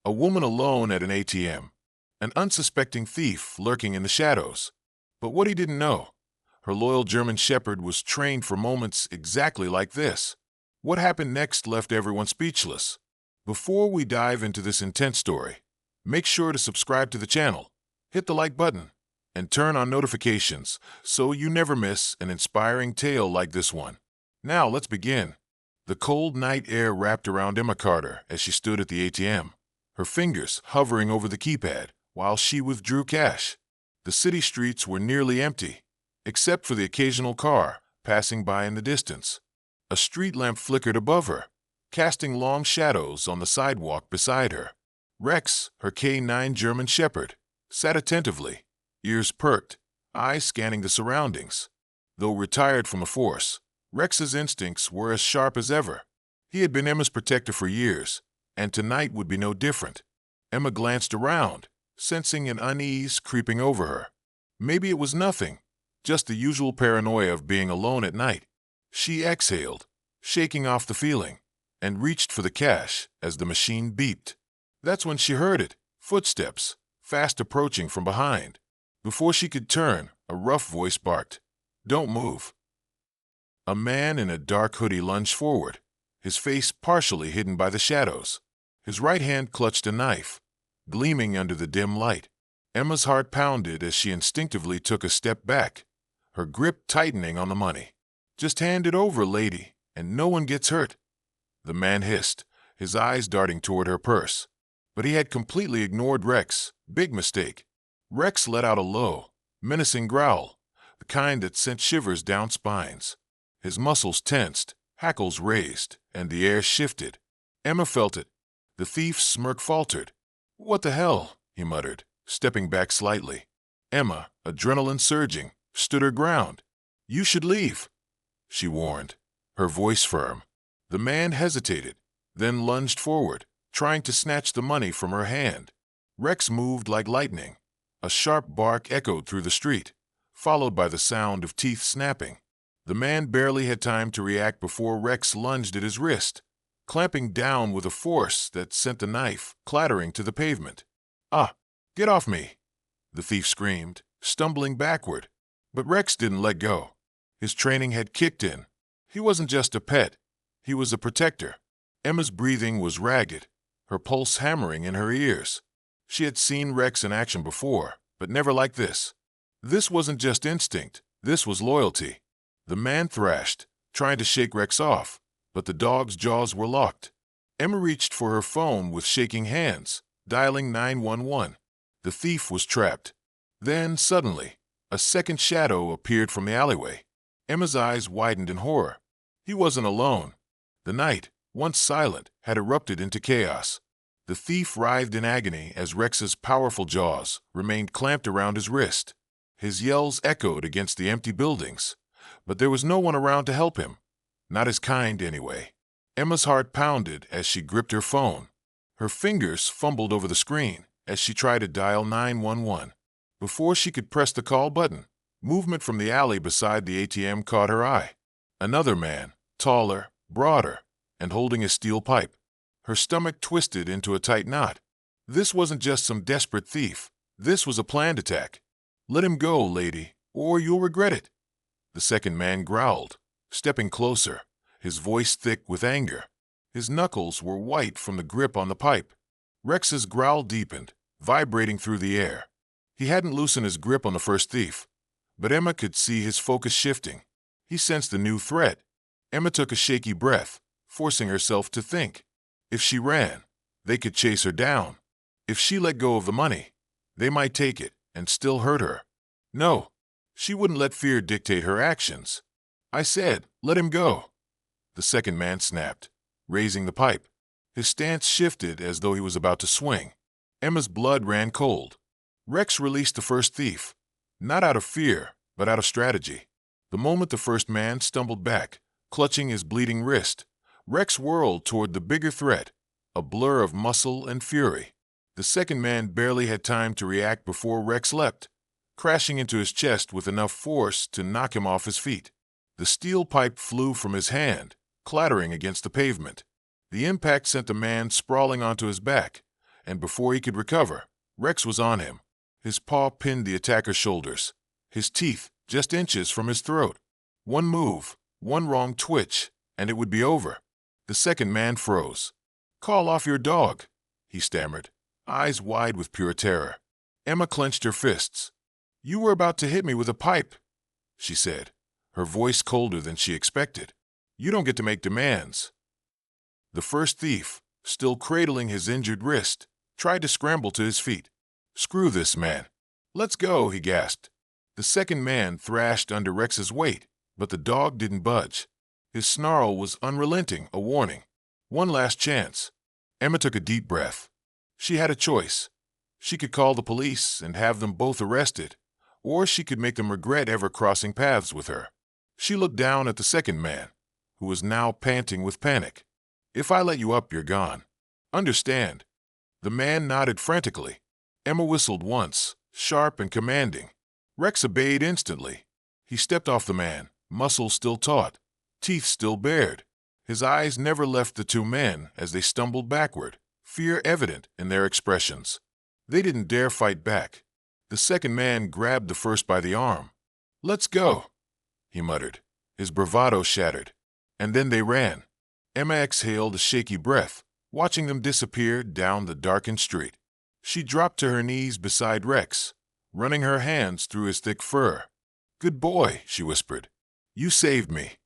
A woman alone at an ATM. An unsuspecting thief lurking in the shadows. But what he didn't know, her loyal German Shepherd was trained for moments exactly like this. What happened next left everyone speechless. Before we dive into this intense story, make sure to subscribe to the channel, hit the like button, and turn on notifications so you never miss an inspiring tale like this one. Now let's begin. The cold night air wrapped around Emma Carter as she stood at the ATM, her fingers hovering over the keypad while she withdrew cash. The city streets were nearly empty, except for the occasional car passing by in the distance. A street lamp flickered above her, casting long shadows on the sidewalk beside her. Rex, her K9 German Shepherd, sat attentively, ears perked, eyes scanning the surroundings. Though retired from the force, Rex's instincts were as sharp as ever. He had been Emma's protector for years, and tonight would be no different. Emma glanced around, sensing an unease creeping over her. Maybe it was nothing, just the usual paranoia of being alone at night. She exhaled, shaking off the feeling, and reached for the cash as the machine beeped. That's when she heard it, footsteps, fast approaching from behind. Before she could turn, a rough voice barked, "Don't move." A man in a dark hoodie lunged forward, his face partially hidden by the shadows. His right hand clutched a knife, gleaming under the dim light. Emma's heart pounded as she instinctively took a step back, her grip tightening on the money. "Just hand it over, lady, and no one gets hurt," the man hissed, his eyes darting toward her purse. But he had completely ignored Rex. Big mistake. Rex let out a low, menacing growl, the kind that sent shivers down spines. His muscles tensed, hackles raised, and the air shifted. Emma felt it. The thief's smirk faltered. "What the hell?" he muttered, stepping back slightly. Emma, adrenaline surging, stood her ground. "You should leave," she warned, her voice firm. The man hesitated, then lunged forward, trying to snatch the money from her hand. Rex moved like lightning. A sharp bark echoed through the street, followed by the sound of teeth snapping. The man barely had time to react before Rex lunged at his wrist, clamping down with a force that sent the knife clattering to the pavement. "Ah, get off me!" the thief screamed, stumbling backward. But Rex didn't let go. His training had kicked in. He wasn't just a pet. He was a protector. Emma's breathing was ragged, her pulse hammering in her ears. She had seen Rex in action before, but never like this. This wasn't just instinct. This was loyalty. The man thrashed, trying to shake Rex off, but the dog's jaws were locked. Emma reached for her phone with shaking hands, dialing 911. The thief was trapped. Then, suddenly, a second shadow appeared from the alleyway. Emma's eyes widened in horror. He wasn't alone. The night, once silent, had erupted into chaos. The thief writhed in agony as Rex's powerful jaws remained clamped around his wrist. His yells echoed against the empty buildings, but there was no one around to help him. Not his kind, anyway. Emma's heart pounded as she gripped her phone. Her fingers fumbled over the screen as she tried to dial 911. Before she could press the call button, movement from the alley beside the ATM caught her eye. Another man, taller, broader, and holding a steel pipe. Her stomach twisted into a tight knot. This wasn't just some desperate thief. This was a planned attack. "Let him go, lady, or you'll regret it," the second man growled, stepping closer, his voice thick with anger. His knuckles were white from the grip on the pipe. Rex's growl deepened, vibrating through the air. He hadn't loosened his grip on the first thief, but Emma could see his focus shifting. He sensed a new threat. Emma took a shaky breath, forcing herself to think. If she ran, they could chase her down. If she let go of the money, they might take it and still hurt her. No, she wouldn't let fear dictate her actions. "I said, let him go," the second man snapped, raising the pipe. His stance shifted as though he was about to swing. Emma's blood ran cold. Rex released the first thief, not out of fear, but out of strategy. The moment the first man stumbled back, clutching his bleeding wrist, Rex whirled toward the bigger threat, a blur of muscle and fury. The second man barely had time to react before Rex leapt, crashing into his chest with enough force to knock him off his feet. The steel pipe flew from his hand, clattering against the pavement. The impact sent the man sprawling onto his back, and before he could recover, Rex was on him. His paw pinned the attacker's shoulders, his teeth just inches from his throat. One move, one wrong twitch, and it would be over. The second man froze. "Call off your dog," he stammered, eyes wide with pure terror. Emma clenched her fists. "You were about to hit me with a pipe," she said, her voice colder than she expected. "You don't get to make demands." The first thief, still cradling his injured wrist, tried to scramble to his feet. "Screw this, man. Let's go," he gasped. The second man thrashed under Rex's weight, but the dog didn't budge. His snarl was unrelenting, a warning. One last chance. Emma took a deep breath. She had a choice. She could call the police and have them both arrested, or she could make them regret ever crossing paths with her. She looked down at the second man, who was now panting with panic. "If I let you up, you're gone. Understand?" The man nodded frantically. Emma whistled once, sharp and commanding. Rex obeyed instantly. He stepped off the man, muscles still taut, teeth still bared. His eyes never left the two men as they stumbled backward, fear evident in their expressions. They didn't dare fight back. The second man grabbed the first by the arm. "Let's go," he muttered, his bravado shattered. And then they ran. Emma exhaled a shaky breath, watching them disappear down the darkened street. She dropped to her knees beside Rex, running her hands through his thick fur. "Good boy," she whispered. "You saved me."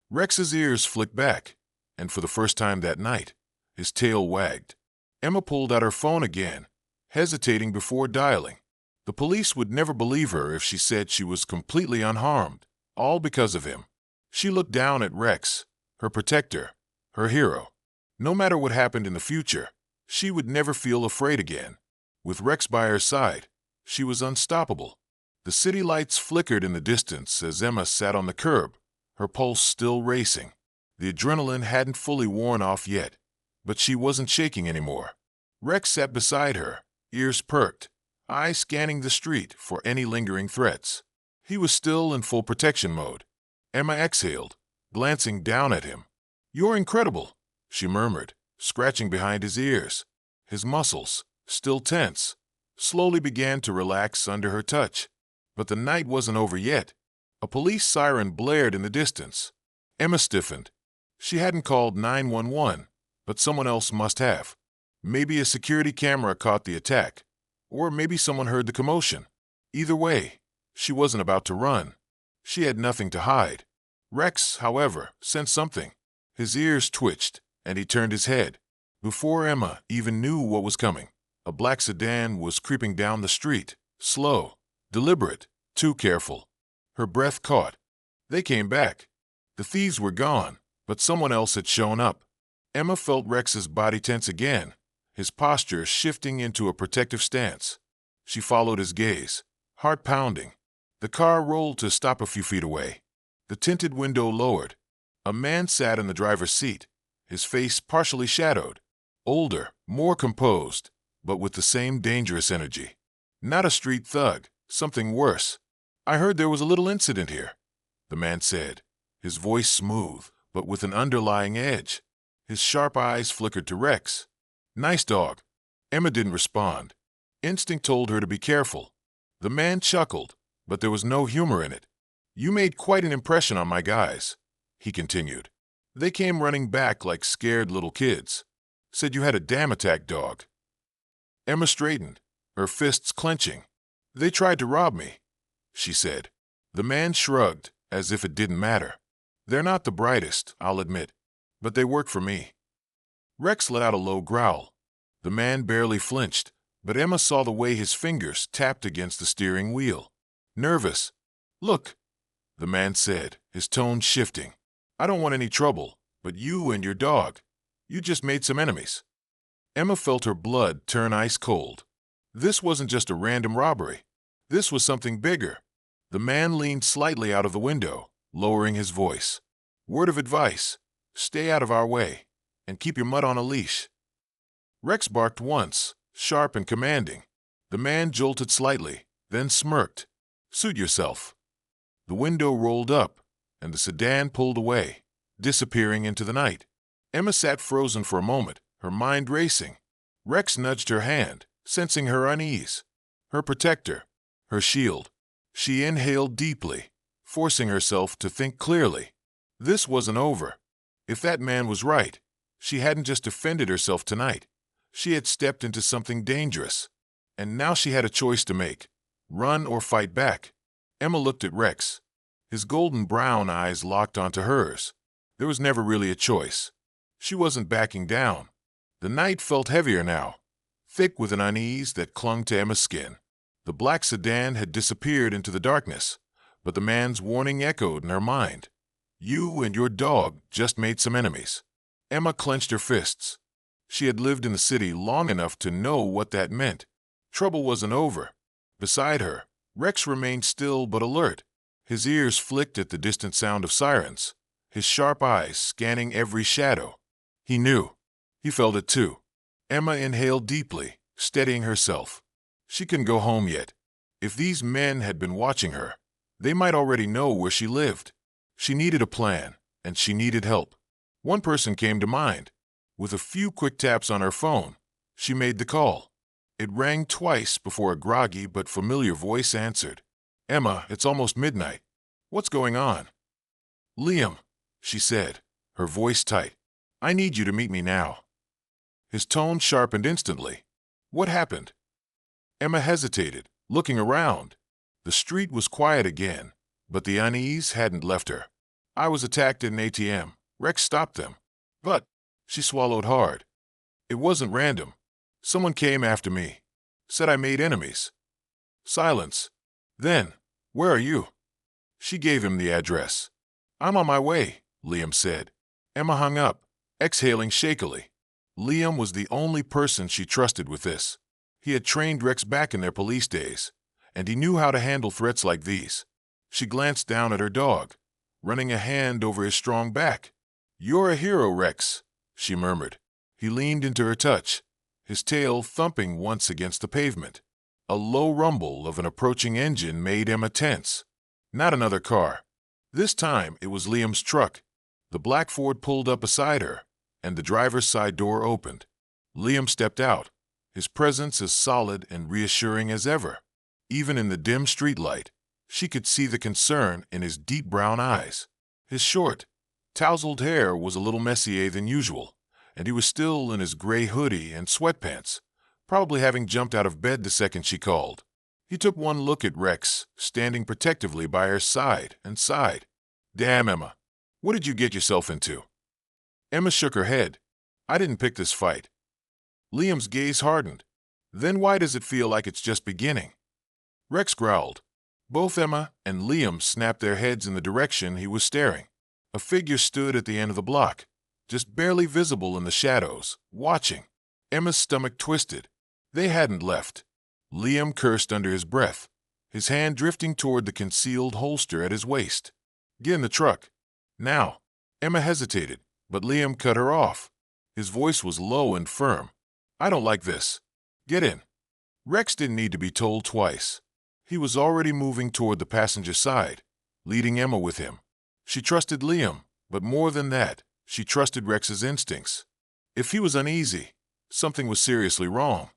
Rex's ears flicked back, and for the first time that night, his tail wagged. Emma pulled out her phone again, hesitating before dialing. The police would never believe her if she said she was completely unharmed, all because of him. She looked down at Rex, her protector, her hero. No matter what happened in the future, she would never feel afraid again. With Rex by her side, she was unstoppable. The city lights flickered in the distance as Emma sat on the curb, her pulse still racing. The adrenaline hadn't fully worn off yet, but she wasn't shaking anymore. Rex sat beside her, ears perked, eyes scanning the street for any lingering threats. He was still in full protection mode. Emma exhaled, glancing down at him. "You're incredible," she murmured, scratching behind his ears. His muscles, still tense, slowly began to relax under her touch. But the night wasn't over yet. A police siren blared in the distance. Emma stiffened. She hadn't called 911, but someone else must have. Maybe a security camera caught the attack, or maybe someone heard the commotion. Either way, she wasn't about to run. She had nothing to hide. Rex, however, sensed something. His ears twitched, and he turned his head. Before Emma even knew what was coming, a black sedan was creeping down the street, slow, deliberate, too careful. Her breath caught. They came back. The thieves were gone, but someone else had shown up. Emma felt Rex's body tense again, his posture shifting into a protective stance. She followed his gaze, heart pounding. The car rolled to stop a few feet away. The tinted window lowered. A man sat in the driver's seat, his face partially shadowed. Older, more composed, but with the same dangerous energy. Not a street thug, something worse. "I heard there was a little incident here," the man said, his voice smooth, but with an underlying edge. His sharp eyes flickered to Rex. "Nice dog." Emma didn't respond. Instinct told her to be careful. The man chuckled, but there was no humor in it. "You made quite an impression on my guys," he continued. "They came running back like scared little kids. Said you had a damn attack dog." Emma straightened, her fists clenching. "They tried to rob me," she said. The man shrugged, as if it didn't matter. "They're not the brightest, I'll admit, but they work for me." Rex let out a low growl. The man barely flinched, but Emma saw the way his fingers tapped against the steering wheel. "Nervous." "Look," the man said, his tone shifting. "I don't want any trouble, but you and your dog, you just made some enemies." Emma felt her blood turn ice cold. This wasn't just a random robbery. This was something bigger. The man leaned slightly out of the window, lowering his voice. "Word of advice, stay out of our way, and keep your mutt on a leash." Rex barked once, sharp and commanding. The man jolted slightly, then smirked. "Suit yourself." The window rolled up, and the sedan pulled away, disappearing into the night. Emma sat frozen for a moment, her mind racing. Rex nudged her hand, sensing her unease. Her protector, her shield. She inhaled deeply, forcing herself to think clearly. This wasn't over. If that man was right, she hadn't just defended herself tonight. She had stepped into something dangerous. And now she had a choice to make: run or fight back. Emma looked at Rex. His golden brown eyes locked onto hers. There was never really a choice. She wasn't backing down. The night felt heavier now, thick with an unease that clung to Emma's skin. The black sedan had disappeared into the darkness, but the man's warning echoed in her mind. You and your dog just made some enemies. Emma clenched her fists. She had lived in the city long enough to know what that meant. Trouble wasn't over. Beside her, Rex remained still but alert. His ears flicked at the distant sound of sirens, his sharp eyes scanning every shadow. He knew. He felt it too. Emma inhaled deeply, steadying herself. She couldn't go home yet. If these men had been watching her, they might already know where she lived. She needed a plan, and she needed help. One person came to mind. With a few quick taps on her phone, she made the call. It rang twice before a groggy but familiar voice answered. Emma, it's almost midnight. What's going on? Liam, she said, her voice tight. I need you to meet me now. His tone sharpened instantly. What happened? Emma hesitated, looking around. The street was quiet again, but the unease hadn't left her. I was attacked at an ATM. Rex stopped them. But she swallowed hard. It wasn't random. Someone came after me. Said I made enemies. Silence. Then, where are you? She gave him the address. I'm on my way, Liam said. Emma hung up, exhaling shakily. Liam was the only person she trusted with this. He had trained Rex back in their police days, and he knew how to handle threats like these. She glanced down at her dog, running a hand over his strong back. You're a hero, Rex, she murmured. He leaned into her touch, his tail thumping once against the pavement. A low rumble of an approaching engine made Emma tense. Not another car. This time it was Liam's truck. The black Ford pulled up beside her, and the driver's side door opened. Liam stepped out, his presence as solid and reassuring as ever. Even in the dim streetlight, she could see the concern in his deep brown eyes. His short, tousled hair was a little messier than usual, and he was still in his gray hoodie and sweatpants, probably having jumped out of bed the second she called. He took one look at Rex, standing protectively by her side, and sighed. Damn, Emma. What did you get yourself into? Emma shook her head. I didn't pick this fight. Liam's gaze hardened. Then why does it feel like it's just beginning? Rex growled. Both Emma and Liam snapped their heads in the direction he was staring. A figure stood at the end of the block, just barely visible in the shadows, watching. Emma's stomach twisted. They hadn't left. Liam cursed under his breath, his hand drifting toward the concealed holster at his waist. Get in the truck. Now. Emma hesitated, but Liam cut her off. His voice was low and firm. I don't like this. Get in. Rex didn't need to be told twice. He was already moving toward the passenger side, leading Emma with him. She trusted Liam, but more than that, she trusted Rex's instincts. If he was uneasy, something was seriously wrong.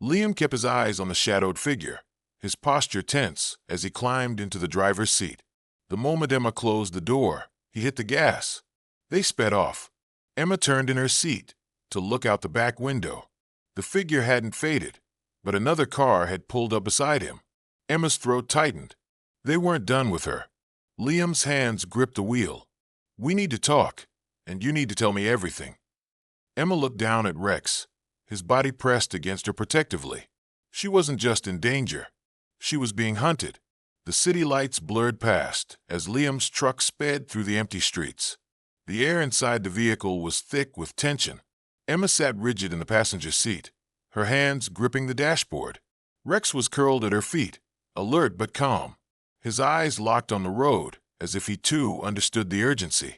Liam kept his eyes on the shadowed figure, his posture tense as he climbed into the driver's seat. The moment Emma closed the door, he hit the gas. They sped off. Emma turned in her seat to look out the back window. The figure hadn't faded, but another car had pulled up beside him. Emma's throat tightened. They weren't done with her. Liam's hands gripped the wheel. We need to talk, and you need to tell me everything. Emma looked down at Rex, his body pressed against her protectively. She wasn't just in danger. She was being hunted. The city lights blurred past as Liam's truck sped through the empty streets. The air inside the vehicle was thick with tension. Emma sat rigid in the passenger seat, her hands gripping the dashboard. Rex was curled at her feet, alert but calm, his eyes locked on the road as if he too understood the urgency.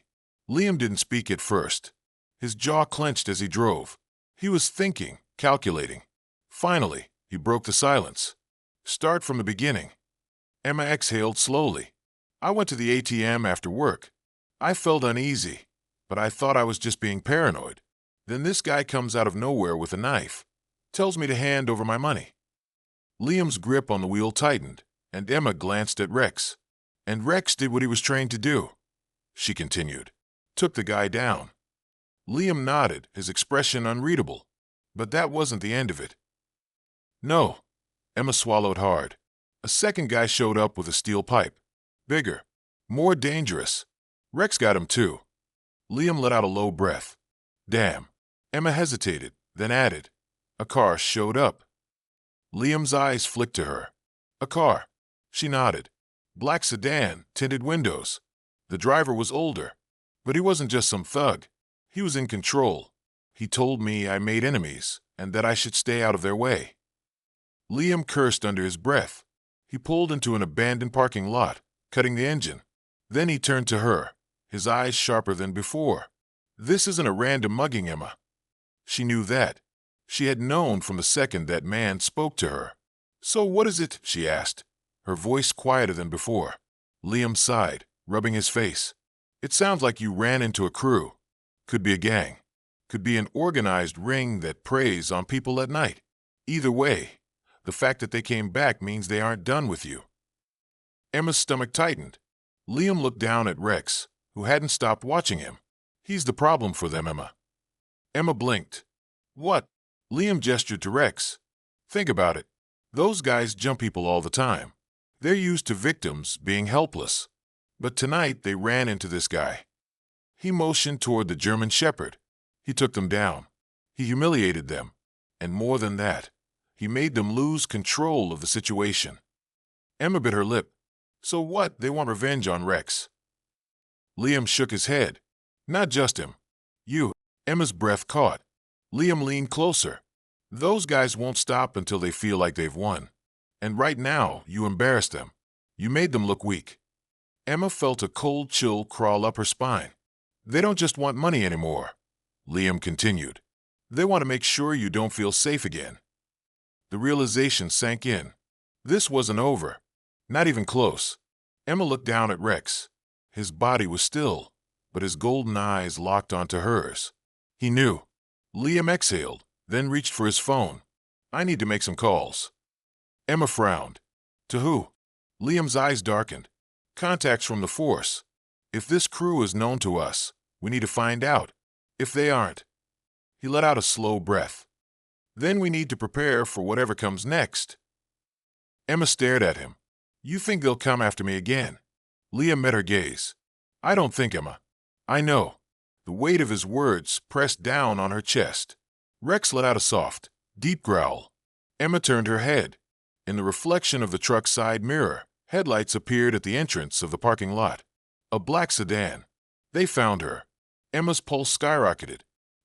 Liam didn't speak at first. His jaw clenched as he drove. He was thinking, calculating. Finally, he broke the silence. Start from the beginning. Emma exhaled slowly. I went to the ATM after work. I felt uneasy, but I thought I was just being paranoid. Then this guy comes out of nowhere with a knife. Tells me to hand over my money. Liam's grip on the wheel tightened, and Emma glanced at Rex. And Rex did what he was trained to do. She continued. Took the guy down. Liam nodded, his expression unreadable. But that wasn't the end of it. No. Emma swallowed hard. A second guy showed up with a steel pipe. Bigger. More dangerous. Rex got him too. Liam let out a low breath. Damn. Emma hesitated, then added. A car showed up. Liam's eyes flicked to her. A car. She nodded. Black sedan, tinted windows. The driver was older. But he wasn't just some thug. He was in control. He told me I made enemies, and that I should stay out of their way. Liam cursed under his breath. He pulled into an abandoned parking lot, cutting the engine. Then he turned to her, his eyes sharper than before. This isn't a random mugging, Emma. She knew that. She had known from the second that man spoke to her. So what is it? She asked, her voice quieter than before. Liam sighed, rubbing his face. It sounds like you ran into a crew. Could be a gang. Could be an organized ring that preys on people at night. Either way, the fact that they came back means they aren't done with you. Emma's stomach tightened. Liam looked down at Rex, who hadn't stopped watching him. He's the problem for them, Emma. Emma blinked. What? Liam gestured to Rex. Think about it. Those guys jump people all the time. They're used to victims being helpless. But tonight they ran into this guy. He motioned toward the German Shepherd. He took them down. He humiliated them. And more than that, he made them lose control of the situation. Emma bit her lip. So what? They want revenge on Rex. Liam shook his head. Not just him. You. Emma's breath caught. Liam leaned closer. Those guys won't stop until they feel like they've won. And right now, you embarrassed them. You made them look weak. Emma felt a cold chill crawl up her spine. They don't just want money anymore, Liam continued. They want to make sure you don't feel safe again. The realization sank in. This wasn't over. Not even close. Emma looked down at Rex. His body was still, but his golden eyes locked onto hers. He knew. Liam exhaled, then reached for his phone. I need to make some calls. Emma frowned. To who? Liam's eyes darkened. Contacts from the force. If this crew is known to us, we need to find out. If they aren't. He let out a slow breath. Then we need to prepare for whatever comes next. Emma stared at him. You think they'll come after me again? Liam met her gaze. I don't think, Emma. I know. The weight of his words pressed down on her chest. Rex let out a soft, deep growl. Emma turned her head. In the reflection of the truck's side mirror, headlights appeared at the entrance of the parking lot. A black sedan. They found her. Emma's pulse skyrocketed.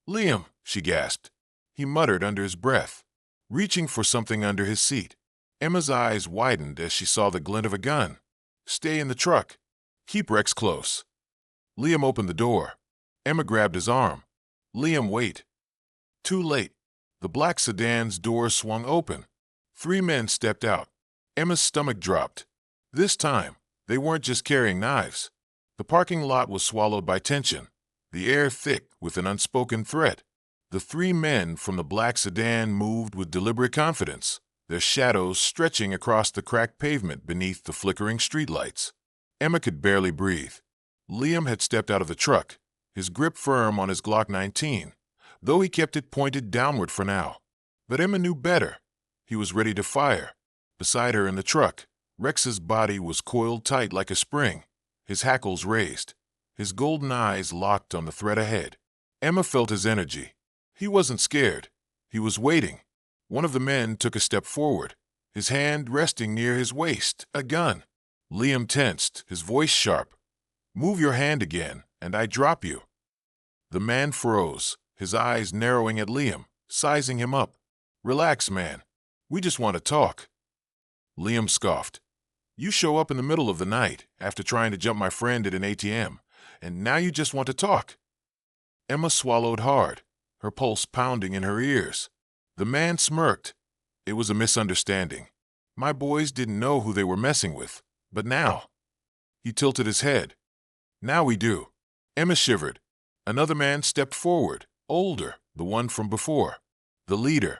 Liam, she gasped. He muttered under his breath, reaching for something under his seat. Emma's eyes widened as she saw the glint of a gun. Stay in the truck. Keep Rex close. Liam opened the door. Emma grabbed his arm. Liam, wait. Too late. The black sedan's door swung open. 3 men stepped out. Emma's stomach dropped. This time, they weren't just carrying knives. The parking lot was swallowed by tension, the air thick with an unspoken threat. The 3 men from the black sedan moved with deliberate confidence, their shadows stretching across the cracked pavement beneath the flickering streetlights. Emma could barely breathe. Liam had stepped out of the truck, his grip firm on his Glock 19, though he kept it pointed downward for now. But Emma knew better. He was ready to fire. Beside her in the truck, Rex's body was coiled tight like a spring, his hackles raised, his golden eyes locked on the threat ahead. Emma felt his energy. He wasn't scared. He was waiting. One of the men took a step forward, his hand resting near his waist, a gun. Liam tensed, his voice sharp. Move your hand again, and I drop you. The man froze, his eyes narrowing at Liam, sizing him up. Relax, man. We just want to talk. Liam scoffed. You show up in the middle of the night after trying to jump my friend at an ATM, and now you just want to talk. Emma swallowed hard, her pulse pounding in her ears. The man smirked. It was a misunderstanding. My boys didn't know who they were messing with, but now. He tilted his head. Now we do. Emma shivered. Another man stepped forward, older, the one from before. The leader.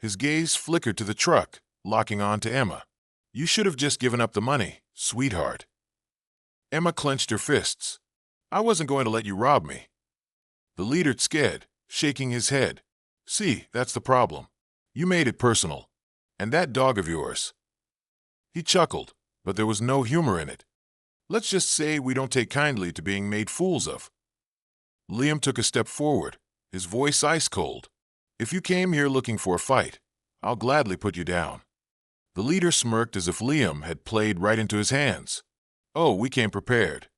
His gaze flickered to the truck, locking on to Emma. "You should have just given up the money, sweetheart." Emma clenched her fists. "I wasn't going to let you rob me." The leader scared, shaking his head. "See, that's the problem. You made it personal. And that dog of yours." He chuckled, but there was no humor in it. "Let's just say we don't take kindly to being made fools of." Liam took a step forward, his voice ice cold. "If you came here looking for a fight, I'll gladly put you down." The leader smirked as if Liam had played right into his hands. "Oh, we came prepared."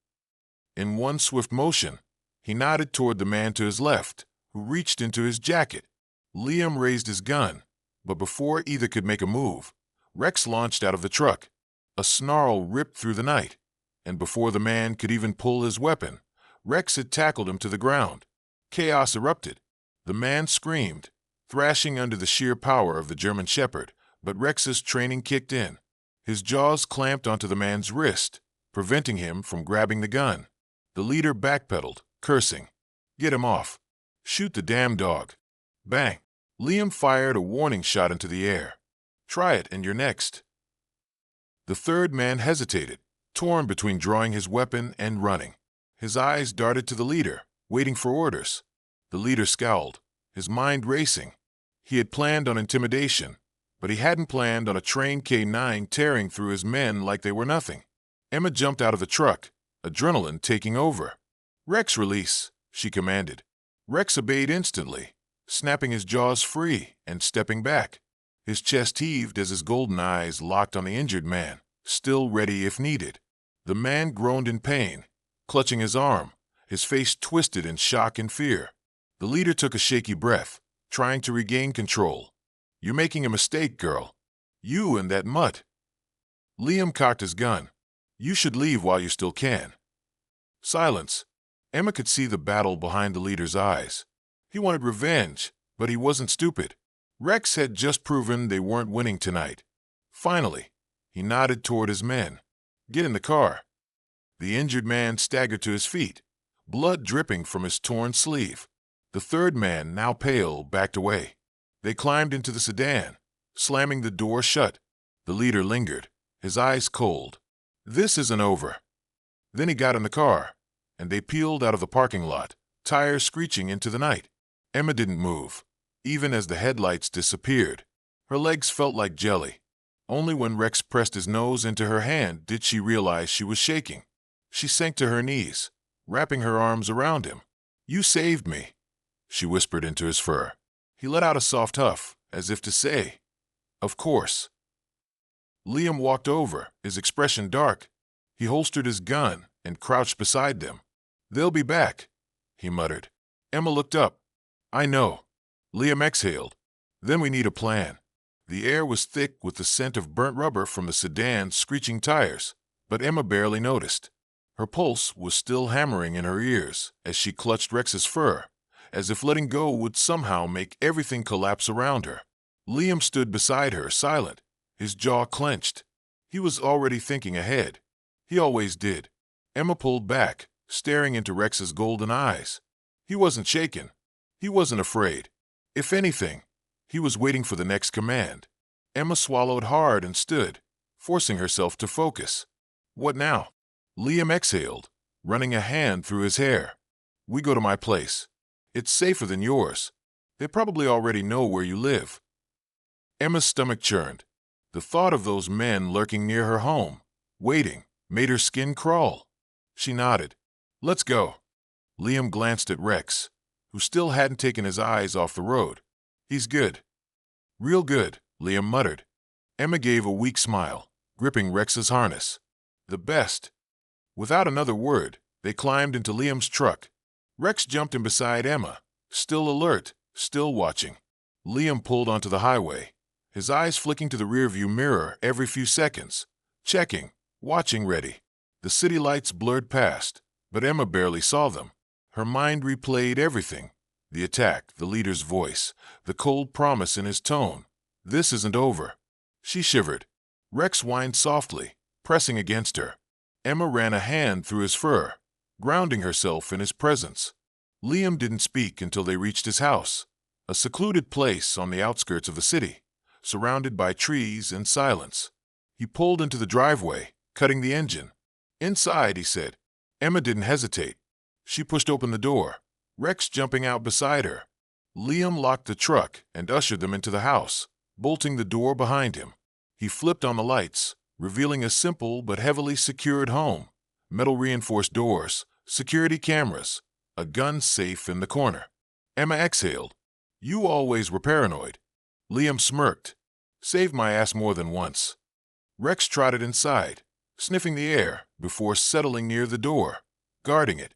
In one swift motion, he nodded toward the man to his left, who reached into his jacket. Liam raised his gun, but before either could make a move, Rex launched out of the truck. A snarl ripped through the night, and before the man could even pull his weapon, Rex had tackled him to the ground. Chaos erupted. The man screamed, thrashing under the sheer power of the German Shepherd, but Rex's training kicked in. His jaws clamped onto the man's wrist, preventing him from grabbing the gun. The leader backpedaled, cursing. "Get him off. Shoot the damn dog." Bang! Liam fired a warning shot into the air. "Try it and you're next." The third man hesitated, torn between drawing his weapon and running. His eyes darted to the leader, waiting for orders. The leader scowled, his mind racing. He had planned on intimidation, but he hadn't planned on a trained K9 tearing through his men like they were nothing. Emma jumped out of the truck, adrenaline taking over. "Rex, release," she commanded. Rex obeyed instantly, snapping his jaws free and stepping back. His chest heaved as his golden eyes locked on the injured man, still ready if needed. The man groaned in pain, clutching his arm, his face twisted in shock and fear. The leader took a shaky breath, trying to regain control. "You're making a mistake, girl. You and that mutt." Liam cocked his gun. "You should leave while you still can." Silence. Emma could see the battle behind the leader's eyes. He wanted revenge, but he wasn't stupid. Rex had just proven they weren't winning tonight. Finally, he nodded toward his men. "Get in the car." The injured man staggered to his feet, blood dripping from his torn sleeve. The third man, now pale, backed away. They climbed into the sedan, slamming the door shut. The leader lingered, his eyes cold. "This isn't over." Then he got in the car, and they peeled out of the parking lot, tires screeching into the night. Emma didn't move, even as the headlights disappeared. Her legs felt like jelly. Only when Rex pressed his nose into her hand did she realize she was shaking. She sank to her knees, wrapping her arms around him. "You saved me," she whispered into his fur. He let out a soft huff, as if to say, "Of course." Liam walked over, his expression dark. He holstered his gun and crouched beside them. "They'll be back," he muttered. Emma looked up. "I know." Liam exhaled. "Then we need a plan." The air was thick with the scent of burnt rubber from the sedan's screeching tires, but Emma barely noticed. Her pulse was still hammering in her ears as she clutched Rex's fur, as if letting go would somehow make everything collapse around her. Liam stood beside her, silent, his jaw clenched. He was already thinking ahead. He always did. Emma pulled back, staring into Rex's golden eyes. He wasn't shaken. He wasn't afraid. If anything, he was waiting for the next command. Emma swallowed hard and stood, forcing herself to focus. "What now?" Liam exhaled, running a hand through his hair. "We go to my place. It's safer than yours. They probably already know where you live." Emma's stomach churned. The thought of those men lurking near her home, waiting, made her skin crawl. She nodded. "Let's go." Liam glanced at Rex, who still hadn't taken his eyes off the road. "He's good." "Real good," Liam muttered. Emma gave a weak smile, gripping Rex's harness. "The best." Without another word, they climbed into Liam's truck. Rex jumped in beside Emma, still alert, still watching. Liam pulled onto the highway, his eyes flicking to the rearview mirror every few seconds, checking, watching ready. The city lights blurred past, but Emma barely saw them. Her mind replayed everything. The attack, the leader's voice, the cold promise in his tone. This isn't over. She shivered. Rex whined softly, pressing against her. Emma ran a hand through his fur, grounding herself in his presence. Liam didn't speak until they reached his house. A secluded place on the outskirts of the city, surrounded by trees and silence. He pulled into the driveway, cutting the engine. Inside, he said. Emma didn't hesitate. She pushed open the door, Rex jumping out beside her. Liam locked the truck and ushered them into the house, bolting the door behind him. He flipped on the lights, revealing a simple but heavily secured home. Metal-reinforced doors, security cameras, a gun safe in the corner. Emma exhaled. You always were paranoid. Liam smirked. Saved my ass more than once. Rex trotted inside, sniffing the air before settling near the door, guarding it.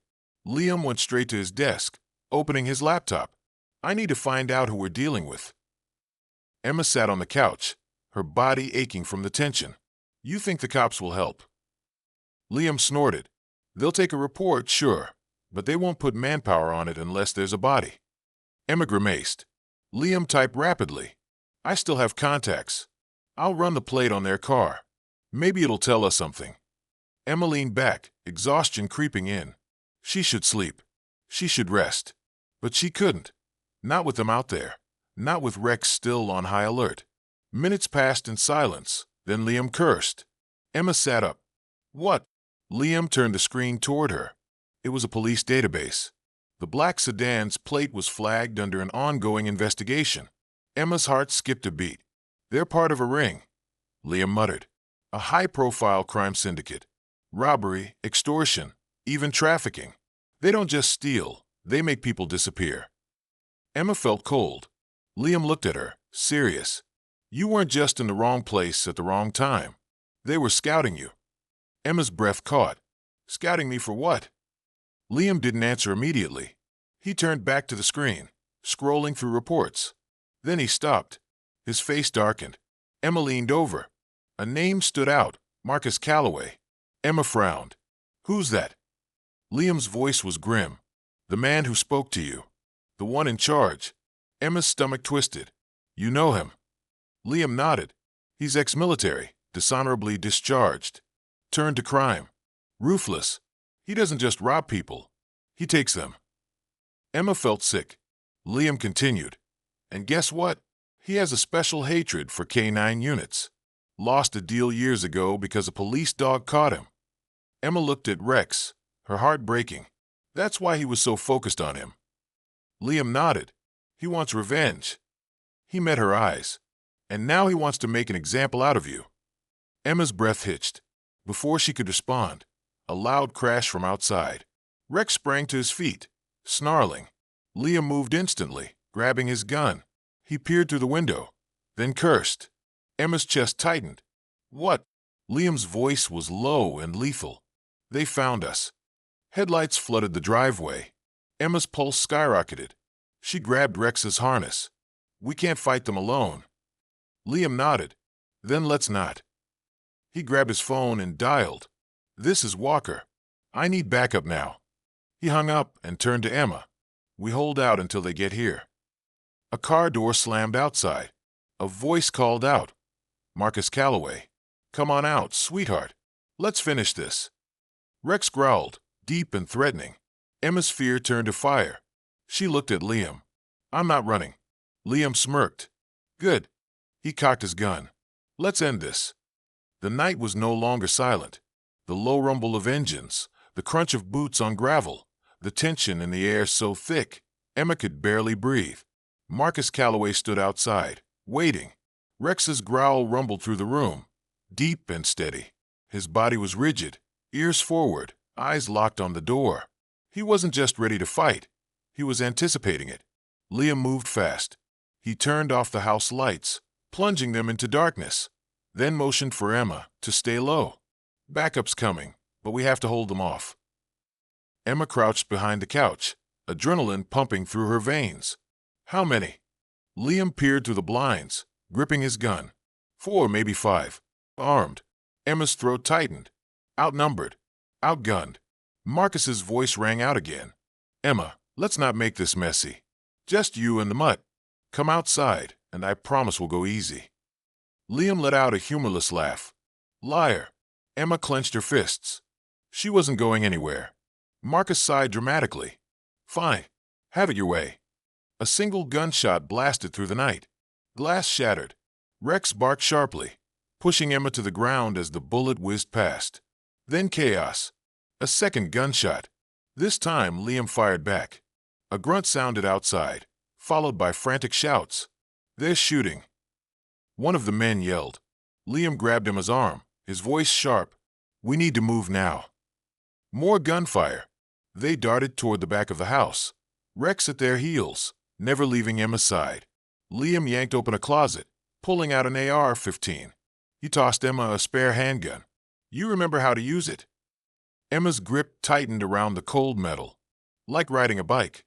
Liam went straight to his desk, opening his laptop. I need to find out who we're dealing with. Emma sat on the couch, her body aching from the tension. You think the cops will help? Liam snorted. They'll take a report, sure, but they won't put manpower on it unless there's a body. Emma grimaced. Liam typed rapidly. I still have contacts. I'll run the plate on their car. Maybe it'll tell us something. Emma leaned back, exhaustion creeping in. She should sleep. She should rest. But she couldn't. Not with them out there. Not with Rex still on high alert. Minutes passed in silence. Then Liam cursed. Emma sat up. What? Liam turned the screen toward her. It was a police database. The black sedan's plate was flagged under an ongoing investigation. Emma's heart skipped a beat. They're part of a ring. Liam muttered. A high-profile crime syndicate. Robbery, extortion, even trafficking. They don't just steal, they make people disappear. Emma felt cold. Liam looked at her, serious. You weren't just in the wrong place at the wrong time. They were scouting you. Emma's breath caught. Scouting me for what? Liam didn't answer immediately. He turned back to the screen, scrolling through reports. Then he stopped. His face darkened. Emma leaned over. A name stood out, Marcus Calloway. Emma frowned. Who's that? Liam's voice was grim. The man who spoke to you. The one in charge. Emma's stomach twisted. You know him? Liam nodded. He's ex-military, dishonorably discharged. Turned to crime. Ruthless. He doesn't just rob people. He takes them. Emma felt sick. Liam continued. And guess what? He has a special hatred for K-9 units. Lost a deal years ago because a police dog caught him. Emma looked at Rex, her heart breaking. That's why he was so focused on him. Liam nodded. He wants revenge. He met her eyes. And now he wants to make an example out of you. Emma's breath hitched. Before she could respond, a loud crash from outside. Rex sprang to his feet, snarling. Liam moved instantly, grabbing his gun. He peered through the window, then cursed. Emma's chest tightened. What? Liam's voice was low and lethal. They found us. Headlights flooded the driveway. Emma's pulse skyrocketed. She grabbed Rex's harness. We can't fight them alone. Liam nodded. Then let's not. He grabbed his phone and dialed. This is Walker. I need backup now. He hung up and turned to Emma. We hold out until they get here. A car door slammed outside. A voice called out. Marcus Calloway. Come on out, sweetheart. Let's finish this. Rex growled, deep and threatening. Emma's fear turned to fire. She looked at Liam. I'm not running. Liam smirked. Good. He cocked his gun. Let's end this. The night was no longer silent. The low rumble of engines, the crunch of boots on gravel, the tension in the air so thick, Emma could barely breathe. Marcus Calloway stood outside, waiting. Rex's growl rumbled through the room, deep and steady. His body was rigid, ears forward, eyes locked on the door. He wasn't just ready to fight. He was anticipating it. Liam moved fast. He turned off the house lights, plunging them into darkness, then motioned for Emma to stay low. Backup's coming, but we have to hold them off. Emma crouched behind the couch, adrenaline pumping through her veins. How many? Liam peered through the blinds, gripping his gun. 4, maybe 5. Armed. Emma's throat tightened. Outnumbered. Outgunned. Marcus's voice rang out again. Emma, let's not make this messy. Just you and the mutt. Come outside, and I promise we'll go easy. Liam let out a humorless laugh. Liar. Emma clenched her fists. She wasn't going anywhere. Marcus sighed dramatically. Fine. Have it your way. A single gunshot blasted through the night. Glass shattered. Rex barked sharply, pushing Emma to the ground as the bullet whizzed past. Then chaos. A second gunshot. This time, Liam fired back. A grunt sounded outside, followed by frantic shouts. "They're shooting." One of the men yelled. Liam grabbed Emma's arm, his voice sharp. "We need to move now." More gunfire. They darted toward the back of the house, Rex at their heels, never leaving Emma's side. Liam yanked open a closet, pulling out an AR-15. He tossed Emma a spare handgun. "You remember how to use it." Emma's grip tightened around the cold metal, like riding a bike.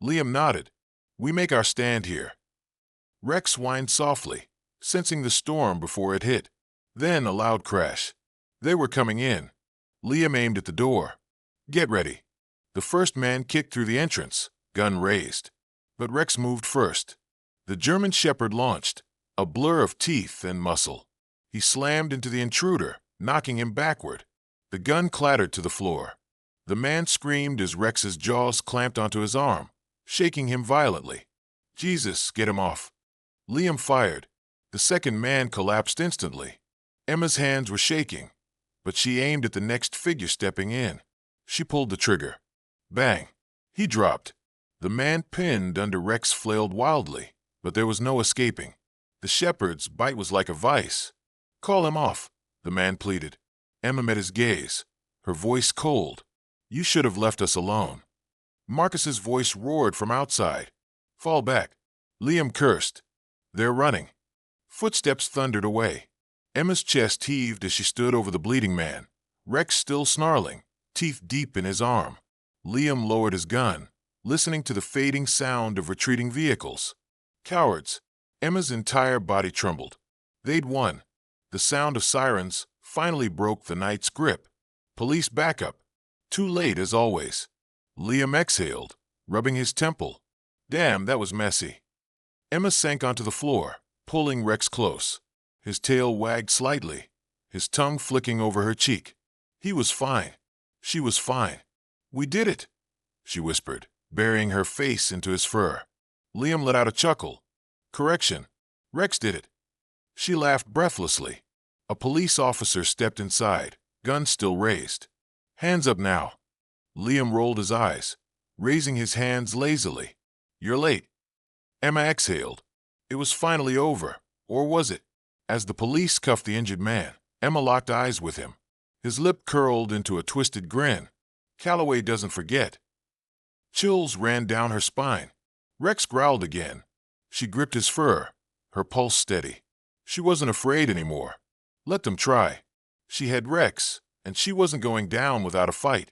Liam nodded. "We make our stand here." Rex whined softly, sensing the storm before it hit. Then a loud crash. They were coming in. Liam aimed at the door. "Get ready." The first man kicked through the entrance, gun raised. But Rex moved first. The German Shepherd launched, a blur of teeth and muscle. He slammed into the intruder, knocking him backward. The gun clattered to the floor. The man screamed as Rex's jaws clamped onto his arm, shaking him violently. "Jesus, get him off." Liam fired. The second man collapsed instantly. Emma's hands were shaking, but she aimed at the next figure stepping in. She pulled the trigger. Bang! He dropped. The man pinned under Rex flailed wildly, but there was no escaping. The shepherd's bite was like a vice. "Call him off," the man pleaded. Emma met his gaze, her voice cold. "You should have left us alone." Marcus's voice roared from outside. "Fall back." Liam cursed. "They're running." Footsteps thundered away. Emma's chest heaved as she stood over the bleeding man, Rex still snarling, teeth deep in his arm. Liam lowered his gun, listening to the fading sound of retreating vehicles. Cowards. Emma's entire body trembled. They'd won. The sound of sirens finally broke the night's grip. Police backup. Too late as always. Liam exhaled, rubbing his temple. Damn, that was messy. Emma sank onto the floor, pulling Rex close. His tail wagged slightly, his tongue flicking over her cheek. He was fine. She was fine. "We did it," she whispered, burying her face into his fur. Liam let out a chuckle. "Correction. Rex did it." She laughed breathlessly. A police officer stepped inside, gun still raised. "Hands up now." Liam rolled his eyes, raising his hands lazily. "You're late." Emma exhaled. It was finally over, or was it? As the police cuffed the injured man, Emma locked eyes with him. His lip curled into a twisted grin. Calloway doesn't forget. Chills ran down her spine. Rex growled again. She gripped his fur, her pulse steady. She wasn't afraid anymore. Let them try. She had Rex, and she wasn't going down without a fight.